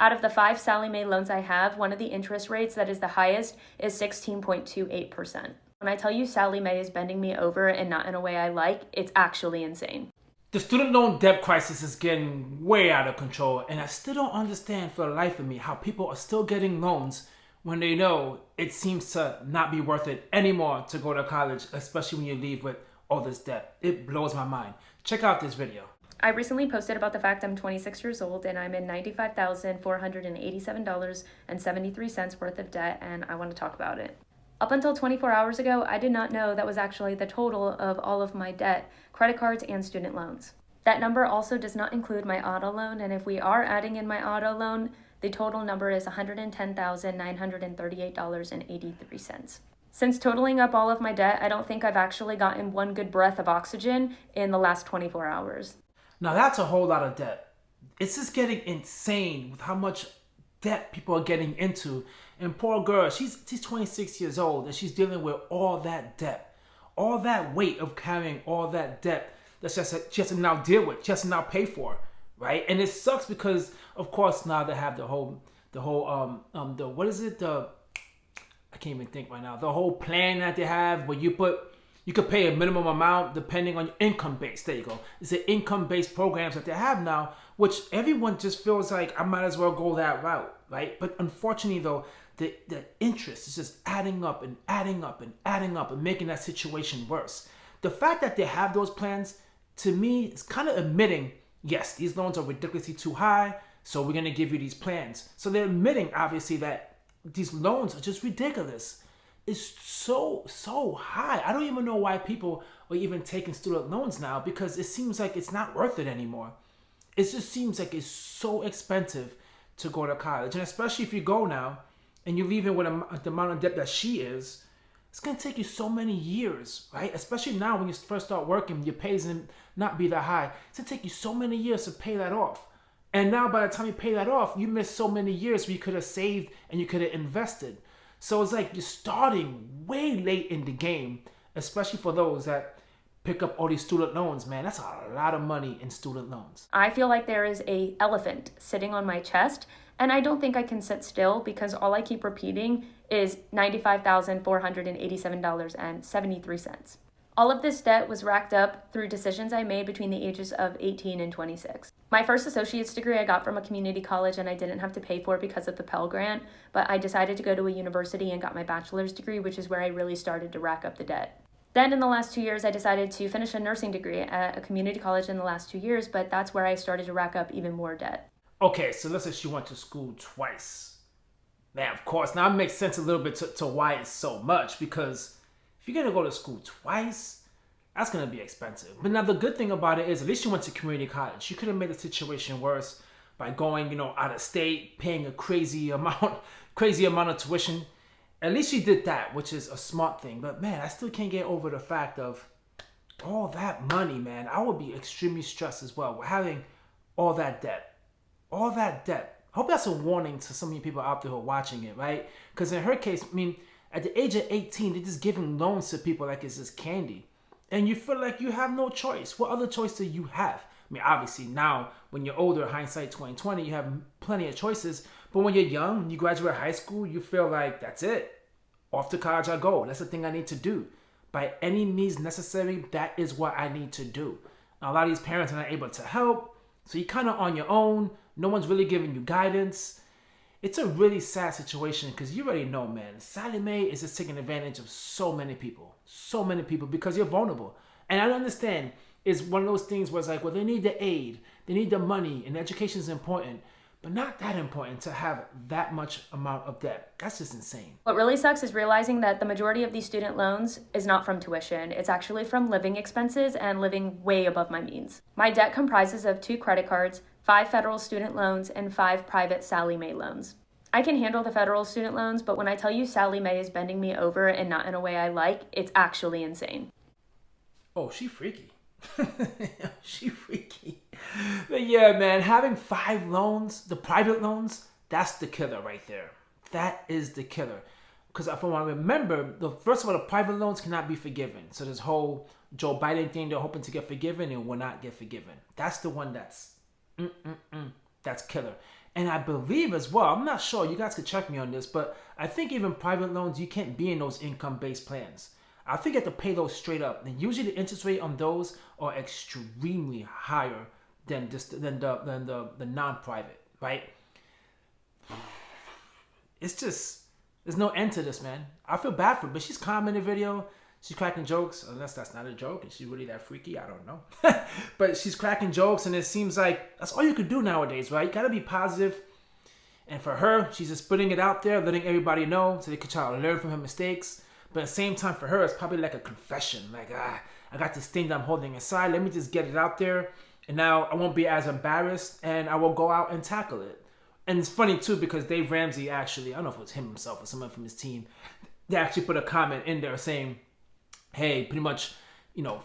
Out of the 5 Sallie Mae loans I have, one of the interest rates that is the highest is 16.28%. When I tell you Sallie Mae is bending me over and not in a way I like, it's actually insane. The student loan debt crisis is getting way out of control, and I still don't understand for the life of me how people are still getting loans when they know it seems to not be worth it anymore to go to college, especially when you leave with all this debt. It blows my mind. Check out this video. I recently posted about the fact I'm 26 years old and I'm in $95,487.73 worth of debt, and I want to talk about it. Up until 24 hours ago, I did not know that was actually the total of all of my debt, credit cards, and student loans. That number also does not include my auto loan, and if we are adding in my auto loan, the total number is $110,938.83. Since totaling up all of my debt, I don't think I've actually gotten one good breath of oxygen in the last 24 hours. Now that's a whole lot of debt. It's just getting insane with how much debt people are getting into. And poor girl, she's 26 years old and she's dealing with all that debt. All that weight of carrying all that debt that she has to now deal with, she has to now pay for, right? And it sucks because, of course, now they have the whole what is it? I can't even think right now. The whole plan that they have where you could pay a minimum amount depending on your income base. There you go. It's the income-based programs that they have now, which everyone just feels like I might as well go that route, right? But unfortunately, though, the interest is just adding up and adding up and adding up and making that situation worse. The fact that they have those plans, to me, is kind of admitting, yes, these loans are ridiculously too high, so we're going to give you these plans. So they're admitting, obviously, that these loans are just ridiculous. It's so high. I don't even know why people are even taking student loans now, because it seems like it's not worth it anymore. It just seems like it's so expensive to go to college. And especially if you go now and you're leaving with the amount of debt that she is, it's going to take you so many years, right? Especially now when you first start working, your pay isn't not be that high. It's going to take you so many years to pay that off. And now by the time you pay that off, you missed so many years where you could have saved and you could have invested. So it's like you're starting way late in the game, especially for those that pick up all these student loans, man. That's a lot of money in student loans. I feel like there is an elephant sitting on my chest, and I don't think I can sit still because all I keep repeating is $95,487.73. All of this debt was racked up through decisions I made between the ages of 18 and 26. My first associate's degree I got from a community college and I didn't have to pay for because of the Pell Grant, but I decided to go to a university and got my bachelor's degree, which is where I really started to rack up the debt. Then in the last 2 years, I decided to finish a nursing degree at a community college in the last 2 years, but that's where I started to rack up even more debt. Okay, so let's say she went to school twice. Man, of course, now it makes sense a little bit to why it's so much, because if you're going to go to school twice, that's going to be expensive. But now the good thing about it is at least you went to community college. You could have made the situation worse by going, out of state, paying a crazy amount of tuition. At least you did that, which is a smart thing. But man, I still can't get over the fact of all that money, man. I would be extremely stressed as well with having all that debt. All that debt. I hope that's a warning to some of you people out there who are watching it, right? Because in her case, at the age of 18, they're just giving loans to people like it's just candy. And you feel like you have no choice. What other choice do you have? Obviously now, when you're older, hindsight 2020, you have plenty of choices. But when you're young, you graduate high school, you feel like, that's it. Off to college I go. That's the thing I need to do. By any means necessary, that is what I need to do. Now, a lot of these parents are not able to help. So you're kind of on your own. No one's really giving you guidance. It's a really sad situation because you already know, man, Sallie Mae is just taking advantage of so many people because you're vulnerable. And I understand it's one of those things where it's like, well, they need the aid, they need the money, and education is important, but not that important to have that much amount of debt. That's just insane. What really sucks is realizing that the majority of these student loans is not from tuition. It's actually from living expenses and living way above my means. My debt comprises of 2 credit cards, 5 federal student loans, and 5 private Sallie Mae loans. I can handle the federal student loans, but when I tell you Sallie Mae is bending me over and not in a way I like, it's actually insane. Oh, she freaky. She freaky. But yeah, man, having 5 loans, the private loans, that's the killer right there. That is the killer. Because from what I remember, first of all, the private loans cannot be forgiven. So this whole Joe Biden thing, they're hoping to get forgiven and will not get forgiven. That's the one that's killer. And I believe as well, I'm not sure, you guys could check me on this, but I think even private loans, you can't be in those income-based plans. I think you have to pay those straight up. And usually the interest rate on those are extremely higher than the non-private, right? It's just, there's no end to this, man. I feel bad for her, but she's calm in the video. She's cracking jokes, unless that's not a joke and she's really that freaky, I don't know. But she's cracking jokes, and it seems like that's all you could do nowadays, right? You gotta be positive. And for her, she's just putting it out there, letting everybody know so they could try to learn from her mistakes. But at the same time, for her, it's probably like a confession. Like, I got this thing that I'm holding inside. Let me just get it out there. And now I won't be as embarrassed, and I will go out and tackle it. And it's funny, too, because Dave Ramsey actually, I don't know if it was him himself or someone from his team, they actually put a comment in there saying, hey, pretty much,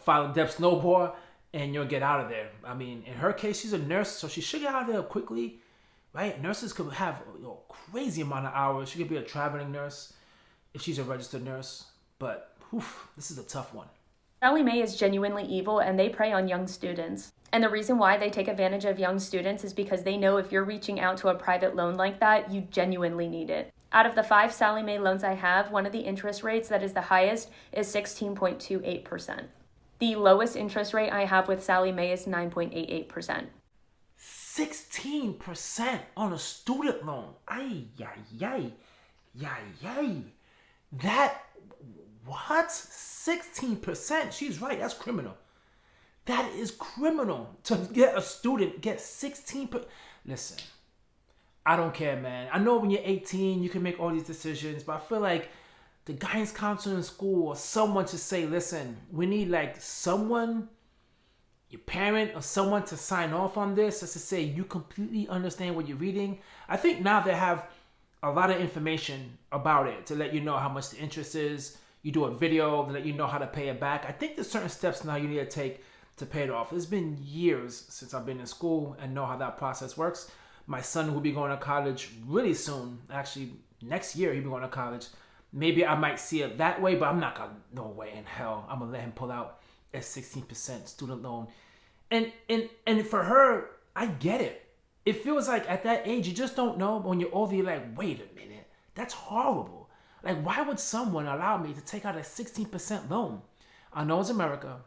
file a debt snowball and you'll get out of there. I mean, in her case, she's a nurse, so she should get out of there quickly, right? Nurses could have crazy amount of hours. She could be a traveling nurse if she's a registered nurse. But, this is a tough one. Sallie Mae is genuinely evil, and they prey on young students. And the reason why they take advantage of young students is because they know if you're reaching out to a private loan like that, you genuinely need it. Out of the 5 Sallie Mae loans I have, one of the interest rates that is the highest is 16.28%. The lowest interest rate I have with Sallie Mae is 9.88%. 16% on a student loan. Ay, ay, ay. That, what? 16%? She's right, that's criminal. That is criminal to get a student, get 16%. Listen, I don't care, man. I know when you're 18, you can make all these decisions, but I feel like the guidance counselor in school or someone to say, listen, we need like someone, your parent or someone to sign off on this, just to say you completely understand what you're reading. I think now they have a lot of information about it to let you know how much the interest is. You do a video to let you know how to pay it back. I think there's certain steps now you need to take to pay it off. It's been years since I've been in school and know how that process works. My son will be going to college really soon. Actually, next year he'll be going to college. Maybe I might see it that way, but I'm not gonna, no way in hell. I'm gonna let him pull out a 16% student loan. And for her, I get it. It feels like at that age, you just don't know. When you're older, you're like, wait a minute, that's horrible. Like, why would someone allow me to take out a 16% loan? I know it's America,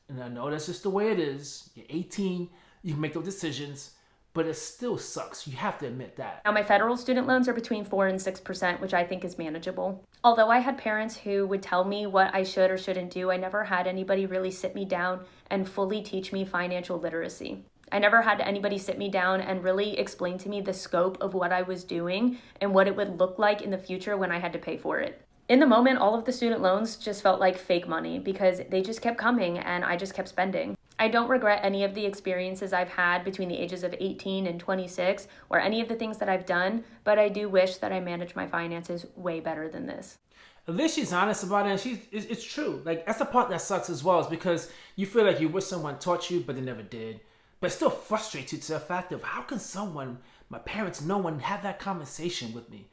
and I know that's just the way it is. You're 18, you can make those decisions, but it still sucks. You have to admit that. Now, my federal student loans are between 4 and 6%, which I think is manageable. Although I had parents who would tell me what I should or shouldn't do, I never had anybody really sit me down and fully teach me financial literacy. I never had anybody sit me down and really explain to me the scope of what I was doing and what it would look like in the future when I had to pay for it. In the moment, all of the student loans just felt like fake money because they just kept coming and I just kept spending. I don't regret any of the experiences I've had between the ages of 18 and 26 or any of the things that I've done, but I do wish that I managed my finances way better than this. At least she's honest about it, and it's true. Like, that's the part that sucks as well, is because you feel like you wish someone taught you, but they never did. But it still frustrates you to the fact of how can someone, my parents, no one, have that conversation with me?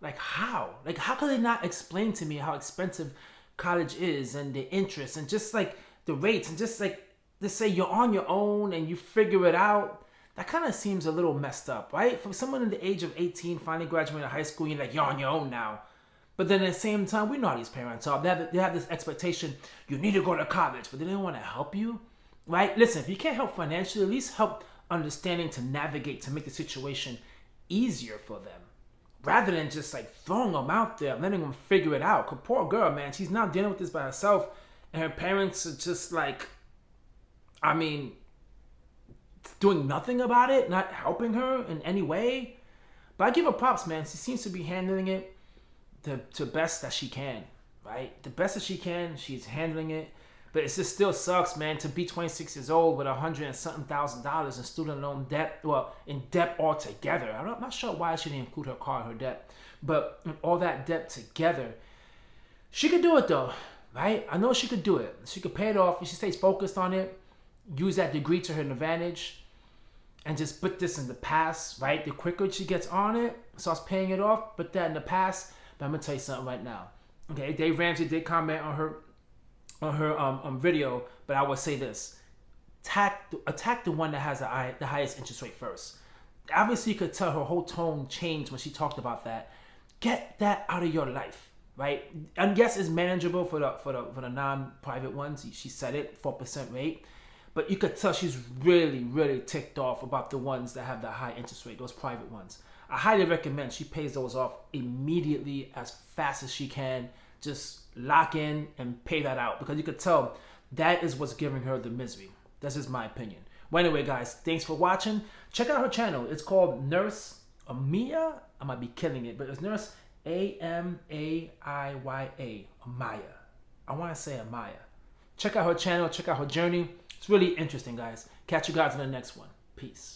Like, how? Like, how can they not explain to me how expensive college is and the interest and just like the rates and just like to say you're on your own and you figure it out? That kind of seems a little messed up, right? For someone in the age of 18 finally graduating high school, you're like, you're on your own now. But then at the same time, we know how these parents are. They have this expectation, you need to go to college, but they don't want to help you, right? Listen, if you can't help financially, at least help understanding to navigate, to make the situation easier for them. Rather than just like throwing them out there, letting them figure it out. Cause poor girl, man, she's not dealing with this by herself. And her parents are just like, I mean, doing nothing about it, not helping her in any way. But I give her props, man. She seems to be handling it the best that she can, right? The best that she can, she's handling it. But it just still sucks, man, to be 26 years old with $100,000 and something in student loan debt, well, in debt altogether. I'm not sure why she didn't include her car in her debt, but all that debt together, she could do it though, right? I know she could do it. She could pay it off if she stays focused on it, use that degree to her advantage, and just put this in the past, right? The quicker she gets on it, starts paying it off, put that in the past. But I'm gonna tell you something right now. Okay, Dave Ramsey did comment on her video, but I would say this: attack the one that has the highest interest rate first. obviously you could tell her whole tone changed when she talked about that. Get that out of your life, right? And yes, it's manageable for the non-private ones. She said it, 4% rate. But you could tell she's really, really ticked off about the ones that have the high interest rate, those private ones. I highly recommend she pays those off immediately, as fast as she can. Just lock in and pay that out, because you could tell that is what's giving her the misery. That's just my opinion. Well, anyway, guys, thanks for watching. Check out her channel. It's called Nurse Amaya. I might be killing it, but it's Nurse Amaya. Amaya. I want to say Amaya. Check out her channel. Check out her journey. It's really interesting, guys. Catch you guys in the next one. Peace.